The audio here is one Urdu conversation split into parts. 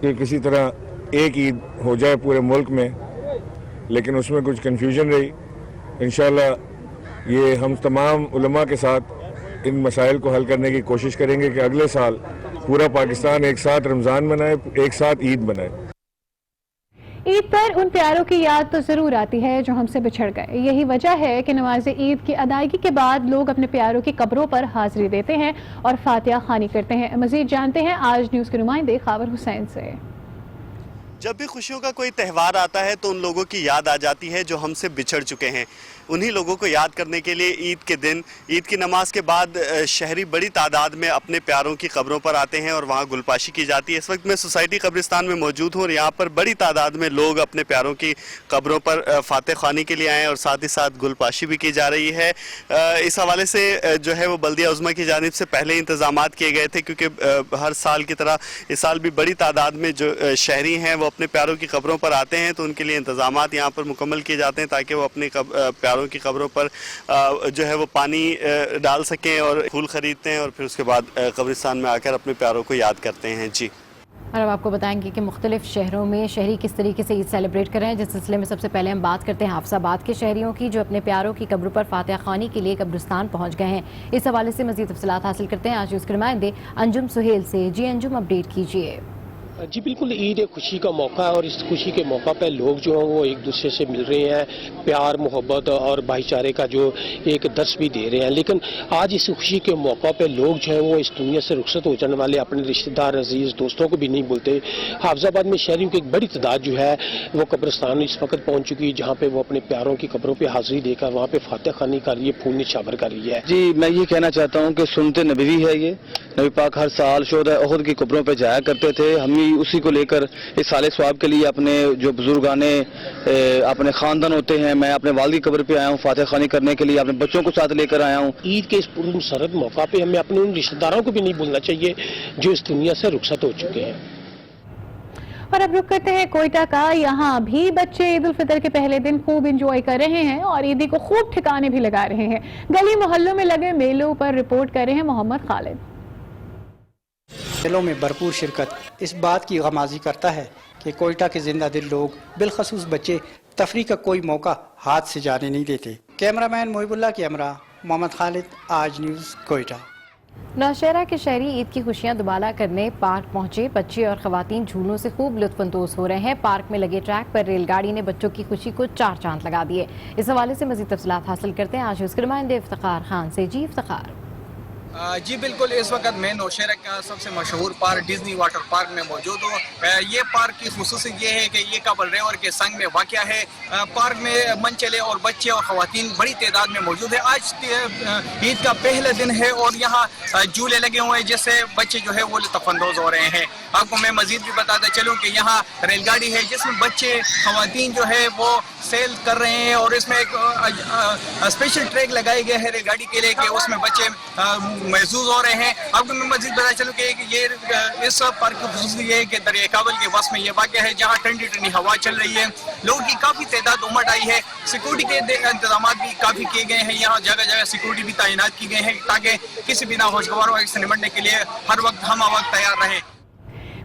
کہ کسی طرح ایک عید ہو جائے پورے ملک میں، لیکن اس میں کچھ کنفیوژن رہی. انشاءاللہ یہ ہم تمام علماء کے ساتھ ان مسائل کو حل کرنے کی کوشش کریں گے کہ اگلے سال پورا پاکستان ایک ساتھ رمضان منائے، ایک ساتھ عید منائے. عید پر ان پیاروں کی یاد تو ضرور آتی ہے جو ہم سے بچھڑ گئے. یہی وجہ ہے کہ نماز عید کی ادائیگی کے بعد لوگ اپنے پیاروں کی قبروں پر حاضری دیتے ہیں اور فاتحہ خوانی کرتے ہیں. مزید جانتے ہیں آج نیوز کے نمائندے خاور حسین سے. جب بھی خوشیوں کا کوئی تہوار آتا ہے تو ان لوگوں کی یاد آ جاتی ہے جو ہم سے بچھڑ چکے ہیں. انہی لوگوں کو یاد کرنے کے لیے عید کے دن، عید کی نماز کے بعد شہری بڑی تعداد میں اپنے پیاروں کی قبروں پر آتے ہیں اور وہاں گلپاشی کی جاتی ہے. اس وقت میں سوسائٹی قبرستان میں موجود ہوں اور یہاں پر بڑی تعداد میں لوگ اپنے پیاروں کی قبروں پر فاتح خوانی کے لیے آئے ہیں اور ساتھ ہی ساتھ گلپاشی بھی کی جا رہی ہے. اس حوالے سے جو ہے وہ بلدیہ عظمیٰ کی جانب سے پہلے انتظامات کیے گئے تھے، کیونکہ ہر سال کی طرح اس سال بھی بڑی تعداد میں جو شہری ہیں وہ اپنے پیاروں کی قبروں پر آتے ہیں، تو ان کے لیے انتظامات یہاں پر مکمل کیے جاتے ہیں تاکہ وہ اپنے پیاروں کی قبروں پر جو ہے وہ پانی ڈال سکیں اور پھول خریدتے ہیں اور پھر اس کے بعد قبرستان میں آ کر اپنے پیاروں کو یاد کرتے ہیں. جی، اور اب آپ کو بتائیں گے کہ مختلف شہروں میں شہری کس طریقے سے عید سیلیبریٹ کر رہے ہیں. جس سلسلے میں سب سے پہلے ہم بات کرتے ہیں حافظ آباد کے شہریوں کی جو اپنے پیاروں کی قبروں پر فاتحہ خوانی کے لیے قبرستان پہنچ گئے ہیں. اس حوالے سے مزید تفصیلات حاصل کرتے ہیں آج اس کے نمائندے انجم سہیل سے. جی انجم، اپڈیٹ کیجیے. جی بالکل، عید ایک خوشی کا موقع ہے اور اس خوشی کے موقع پہ لوگ جو ہیں وہ ایک دوسرے سے مل رہے ہیں، پیار محبت اور بھائی چارے کا جو ایک درس بھی دے رہے ہیں. لیکن آج اس خوشی کے موقع پہ لوگ جو ہیں وہ اس دنیا سے رخصت ہو جانے والے اپنے رشتہ دار عزیز دوستوں کو بھی نہیں بھولتے. حافظ آباد میں شہریوں کی ایک بڑی تعداد جو ہے وہ قبرستان اس وقت پہنچ چکی ہے جہاں پہ وہ اپنے پیاروں کی قبروں پہ حاضری دے کر وہاں پہ فاتح خوانی کر رہی ہے، پھول نچھاور کر رہی ہے. جی میں یہ کہنا چاہتا ہوں کہ سنت نبوی ہے، یہ نبی پاک ہر سال شہداء احد کی قبروں پہ جایا کرتے تھے. ہم بھی اسی کو لے کر اس سال ثواب کے لیے اپنے جو بزرگانے اپنے خاندان ہوتے ہیں، میں اپنے والد کی قبر پہ آیا ہوں فاتح خوانی کرنے کے لیے، اپنے بچوں کو ساتھ لے کر آیا ہوں. عید کے اس پرمسرت موقع پہ ہمیں اپنے ان رشتہ داروں کو بھی نہیں بھولنا چاہیے جو اس دنیا سے رخصت ہو چکے ہیں. اور اب رک کرتے ہیں کوئٹہ کا. یہاں بھی بچے عید الفطر کے پہلے دن خوب انجوائے کر رہے ہیں اور عیدی کو خوب ٹھکانے بھی لگا رہے ہیں. گلی محلوں میں لگے میلوں پر رپورٹ کر رہے ہیں محمد خالد. میلوں میں بھرپور شرکت اس بات کی غمازی کرتا ہے کہ کوئٹہ کے زندہ دل لوگ بالخصوص بچے تفریح کا کوئی موقع ہاتھ سے جانے نہیں دیتے. کیمرہ مین محب اللہ کے ہمراہ محمد خالد، آج نیوز، کوئٹہ. نوشہرہ کے شہری عید کی خوشیاں دوبالا کرنے پارک پہنچے. بچے اور خواتین جھولوں سے خوب لطف اندوز ہو رہے ہیں. پارک میں لگے ٹریک پر ریل گاڑی نے بچوں کی خوشی کو چار چاند لگا دیے. اس حوالے سے مزید تفصیلات حاصل کرتے ہیں آج اس کے نمائندے افتخار خان سے. جی افتخار. جی بالکل، اس وقت میں نوشہرہ کا سب سے مشہور پارک ڈزنی واٹر پارک میں موجود ہوں. یہ پارک کی خصوصیت یہ ہے کہ یہ کابل ریور کے سنگ میں واقع ہے. پارک میں منچلے اور بچے اور خواتین بڑی تعداد میں موجود ہے. آج عید کا پہلا دن ہے اور یہاں جھولے لگے ہوئے ہیں جس سے بچے جو ہے وہ لطف اندوز ہو رہے ہیں. آپ کو میں مزید بھی بتاتا چلوں کہ یہاں ریل گاڑی ہے جس میں بچے خواتین جو ہے وہ سیل کر رہے ہیں اور اس میں ایک اسپیشل ٹریک لگائے گئے ہیں ریل گاڑی کے لیے کہ اس میں بچے محظوظ ہو رہے ہیں. آپ کو میں مزید بتا چلوں کہ یہ اس پارک کی خصوصیت یہ ہے کہ دریائے کابل کے وسط میں یہ واقع ہے جہاں ٹھنڈی ٹھنڈی ہوا چل رہی ہے. لوگوں کی کافی تعداد امٹ آئی ہے. سیکورٹی کے انتظامات بھی کافی کیے گئے ہیں. یہاں جگہ جگہ سیکورٹی بھی تعینات کی گئے ہیں تاکہ کسی بھی ناخوشگوار واقعے سے نمٹنے کے لیے ہر وقت ہم وقت تیار رہیں.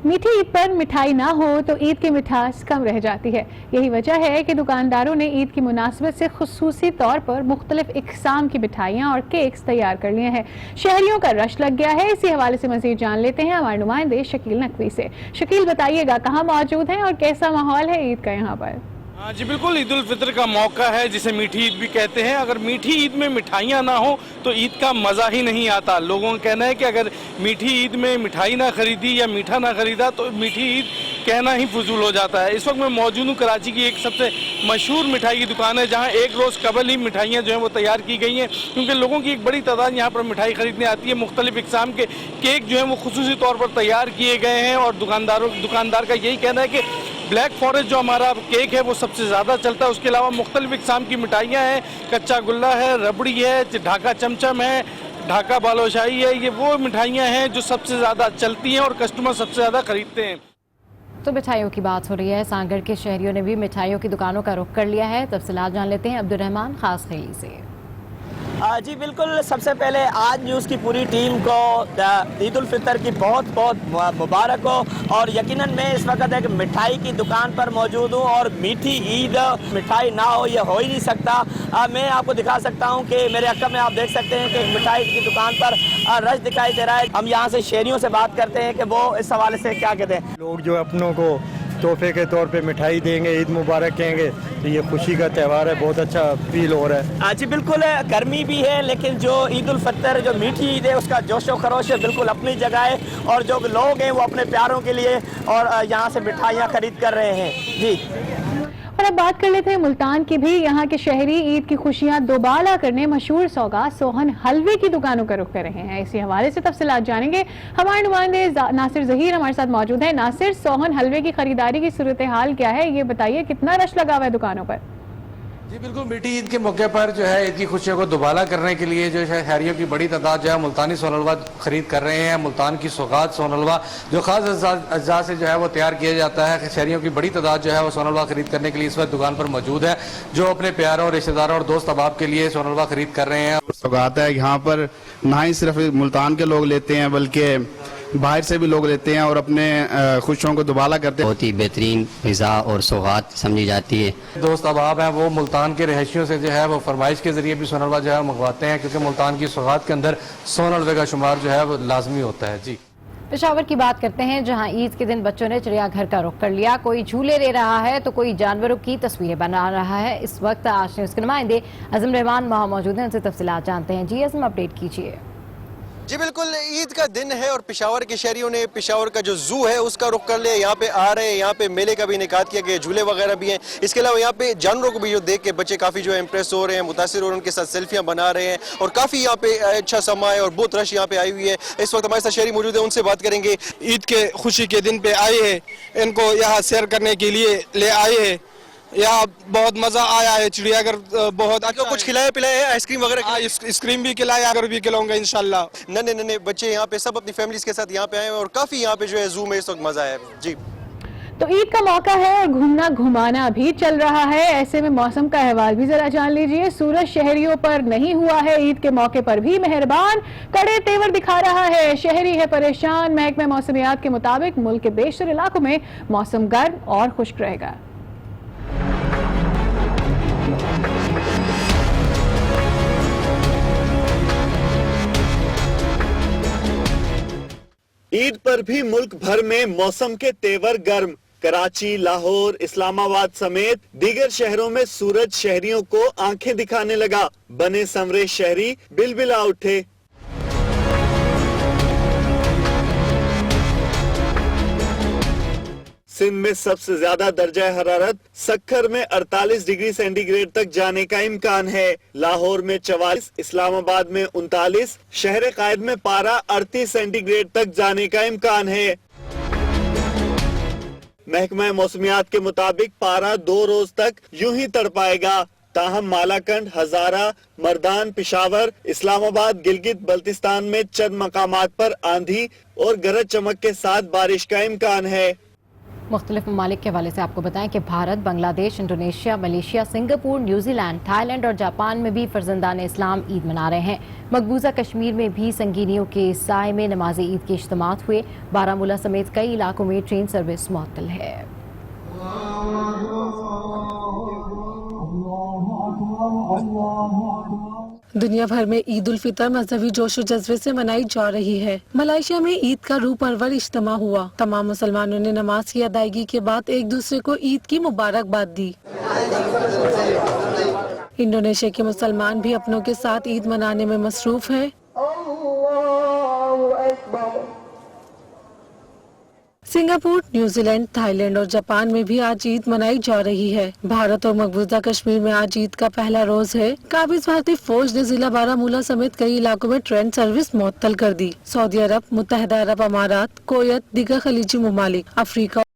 میٹھی عید پر مٹھائی نہ ہو تو عید کی مٹھاس کم رہ جاتی ہے. یہی وجہ ہے کہ دکانداروں نے عید کی مناسبت سے خصوصی طور پر مختلف اقسام کی مٹھائیاں اور کیکس تیار کر لیے ہیں. شہریوں کا رش لگ گیا ہے. اسی حوالے سے مزید جان لیتے ہیں ہمارے نمائندے شکیل نقوی سے. شکیل، بتائیے گا کہاں موجود ہیں اور کیسا ماحول ہے عید کا یہاں پر؟ جی بالکل، عید الفطر کا موقع ہے جسے میٹھی عید بھی کہتے ہیں. اگر میٹھی عید میں مٹھائیاں نہ ہوں تو عید کا مزہ ہی نہیں آتا. لوگوں کا کہنا ہے کہ اگر میٹھی عید میں مٹھائی نہ خریدی یا میٹھا نہ خریدا تو میٹھی عید کہنا ہی فضول ہو جاتا ہے. اس وقت میں موجود ہوں کراچی کی ایک سب سے مشہور مٹھائی کی دکان ہے جہاں ایک روز قبل ہی مٹھائیاں جو ہیں وہ تیار کی گئی ہیں کیونکہ لوگوں کی ایک بڑی تعداد یہاں پر مٹھائی خریدنے آتی ہے. مختلف اقسام کے کیک جو ہیں وہ خصوصی طور پر تیار کیے گئے ہیں اور دکاندار کا یہی کہنا ہے کہ بلیک فارسٹ جو ہمارا کیک ہے وہ سب سے زیادہ چلتا ہے. اس کے علاوہ مختلف اقسام کی مٹھائیاں ہیں. کچا گلہ ہے، ربڑی ہے، ڈھاکہ چمچم ہے، ڈھاکہ بالوشاہی ہے. یہ وہ مٹھائیاں ہیں جو سب سے زیادہ چلتی ہیں اور کسٹمر سب سے زیادہ خریدتے ہیں. تو مٹھائیوں کی بات ہو رہی ہے. سانگڑ کے شہریوں نے بھی مٹھائیوں کی دکانوں کا رخ کر لیا ہے. تفصیلات جان لیتے ہیں عبد الرحمان خاص خیلی سے. جی بالکل، سب سے پہلے آج نیوز کی پوری ٹیم کو عید الفطر کی بہت بہت مبارک ہو، اور یقیناً میں اس وقت ایک مٹھائی کی دکان پر موجود ہوں، اور میٹھی عید مٹھائی نہ ہو یہ ہو ہی نہیں سکتا۔ میں آپ کو دکھا سکتا ہوں کہ میرے عقب میں آپ دیکھ سکتے ہیں کہ ایک مٹھائی کی دکان پر رش دکھائی دے رہا ہے۔ ہم یہاں سے شہریوں سے بات کرتے ہیں کہ وہ اس حوالے سے کیا کہتے ہیں۔ لوگ جو اپنوں کو تحفے کے طور پہ مٹھائی دیں گے، عید مبارک کہیں گے، تو یہ خوشی کا تہوار ہے، بہت اچھا فیل ہو رہا ہے۔ جی بالکل، گرمی بھی ہے لیکن جو عید الفطر جو میٹھی عید ہے اس کا جوش و خروش بالکل اپنی جگہ ہے، اور جو لوگ ہیں وہ اپنے پیاروں کے لیے اور یہاں سے مٹھائیاں خرید کر رہے ہیں۔ جی، اور اب بات کر لیتے ہیں ملتان کی بھی۔ یہاں کے شہری عید کی خوشیاں دوبالا کرنے مشہور سوغات سوہن حلوے کی دکانوں کا رخ کر رہے ہیں۔ اسی حوالے سے تفصیلات جانیں گے، ہمارے نمائندے ناصر ظہیر ہمارے ساتھ موجود ہیں۔ ناصر، سوہن حلوے کی خریداری کی صورتحال کیا ہے، یہ بتائیے کتنا رش لگا ہوا ہے دکانوں پر؟ جی بالکل، میٹھی عید کے موقع پر جو ہے عید کی خوشیوں کو دوبالا کرنے کے لیے جو ہے شہریوں کی بڑی تعداد جو ہے ملتانی سون حلوہ خرید کر رہے ہیں۔ ملتان کی سوغات سون حلوہ جو خاص اجزاء سے جو ہے وہ تیار کیا جاتا ہے، شہریوں کی بڑی تعداد جو ہے وہ سون حلوہ خرید کرنے کے لیے اس وقت دکان پر موجود ہے، جو اپنے پیاروں، رشتہ داروں اور دوست احباب کے لیے سون حلوہ خرید کر رہے ہیں۔ سوغات ہے، یہاں پر نہ ہی صرف ملتان کے لوگ لیتے ہیں بلکہ باہر سے بھی لوگ لیتے ہیں اور اپنے خوشیوں کو دوبالا کرتے ہیں۔ بہت ہی بہترین غذا اور سوغات سمجھی جاتی ہے۔ دوست احباب ہیں وہ ملتان کے رہائشیوں سے جو ہے وہ فرمائش کے ذریعے بھی سون حلوہ جو ہے منگواتے ہیں، کیونکہ ملتان کی سوغات کے اندر سون حلوے کا شمار جو ہے وہ لازمی ہوتا ہے۔ جی، پشاور کی بات کرتے ہیں، جہاں عید کے دن بچوں نے چڑیا گھر کا رخ کر لیا۔ کوئی جھولے لے رہا ہے تو کوئی جانوروں کی تصویریں بنا رہا ہے۔ اس وقت آج نیوز کے نمائندے عظم رحمان وہاں موجود ہیں، ان سے تفصیلات جانتے ہیں۔ جی عظم، اپڈیٹ کیجیے۔ جی بالکل، عید کا دن ہے اور پشاور کے شہریوں نے پشاور کا جو زو ہے اس کا رخ کر لیا۔ یہاں پہ آ رہے ہیں، یہاں پہ میلے کا بھی انعقاد کیا گیا، جھولے وغیرہ بھی ہیں۔ اس کے علاوہ یہاں پہ جانوروں کو بھی جو دیکھ کے بچے کافی جو ہے امپریس ہو رہے ہیں، متاثر ہو رہے ہیں، ان کے ساتھ سیلفیاں بنا رہے ہیں، اور کافی یہاں پہ اچھا سما ہے اور بہت رش یہاں پہ آئی ہوئی ہے۔ اس وقت ہمارے ساتھ شہری موجود ہیں، ان سے بات کریں گے۔ عید کے خوشی کے دن پہ آئے ہیں، ان کو یہاں سیر کرنے کے لیے لے آئے ہیں۔ یہاں بہت مزہ آیا ہے، چڑیا گھر بہت اچھا۔ کچھ کھلایا پلایا ہے، آئس کریم وغیرہ؟ آئس کریم بھی کھلایا، اگر بھی کھلاؤں گا انشاءاللہ۔ ننے بچے یہاں پہ سب اپنی فیملیز کے ساتھ یہاں پہ آئے ہیں، اور کافی یہاں پہ جو ہے زو میں اس وقت مزہ ہے۔ جی، تو عید کا موقع ہے اور گھومنا گھمانا بھی چل رہا ہے، ایسے میں موسم کا احوال بھی ذرا جان لیجئے۔ سورج شہریوں پر نہیں ہوا ہے عید کے موقع پر بھی مہربان، کڑے تیور دکھا رہا ہے، شہری ہے پریشان۔ محکمہ موسمیات کے مطابق ملک کے بیشتر علاقوں میں موسم گرم اور خشک رہے گا۔ عید پر بھی ملک بھر میں موسم کے تیور گرم۔ کراچی، لاہور، اسلام آباد سمیت دیگر شہروں میں سورج شہریوں کو آنکھیں دکھانے لگا۔ بنے سنورے شہری بلبلا اٹھے۔ سندھ میں سب سے زیادہ درجہ حرارت سکھر میں 48 ڈگری سینٹی گریڈ تک جانے کا امکان ہے۔ لاہور میں 44، اسلام آباد میں 39، شہر قائد میں پارہ 38 سینٹی گریڈ تک جانے کا امکان ہے۔ محکمہ موسمیات کے مطابق پارہ 2 روز تک یوں ہی تڑپائے گا، تاہم مالاکنڈ، ہزارہ، مردان، پشاور، اسلام آباد، گلگت بلتستان میں چند مقامات پر آندھی اور گرج چمک کے ساتھ بارش کا امکان ہے۔ مختلف ممالک کے حوالے سے آپ کو بتائیں کہ Bharat, Bangladesh, Indonesia, Malaysia, Singapore, New Zealand, Thailand اور جاپان میں بھی فرزندان اسلام عید منا رہے ہیں۔ مقبوضہ کشمیر میں بھی سنگینیوں کے سائے میں نماز عید کے اجتماعات ہوئے۔ بارہمولہ سمیت کئی علاقوں میں ٹرین سروس معطل ہے۔ دنیا بھر میں عید الفطر مذہبی جوش و جذبے سے منائی جا رہی ہے۔ ملائیشیا میں عید کا روح پرور اجتماع ہوا۔ تمام مسلمانوں نے نماز کی ادائیگی کے بعد ایک دوسرے کو عید کی مبارکباد دی۔ انڈونیشیا کے مسلمان بھی اپنوں کے ساتھ عید منانے میں مصروف ہیں۔ Singapore, New Zealand, Thailand اور جاپان میں بھی آج عید منائی جا رہی ہے۔ بھارت اور مقبوضہ کشمیر میں آج عید کا پہلا روز ہے۔ قابض بھارتی فوج نے ضلع بارہمولہ سمیت کئی علاقوں میں ٹرین سروس معطل کر دی۔ سعودی عرب، متحدہ عرب امارات، کویت، دیگر خلیجی ممالک، افریقہ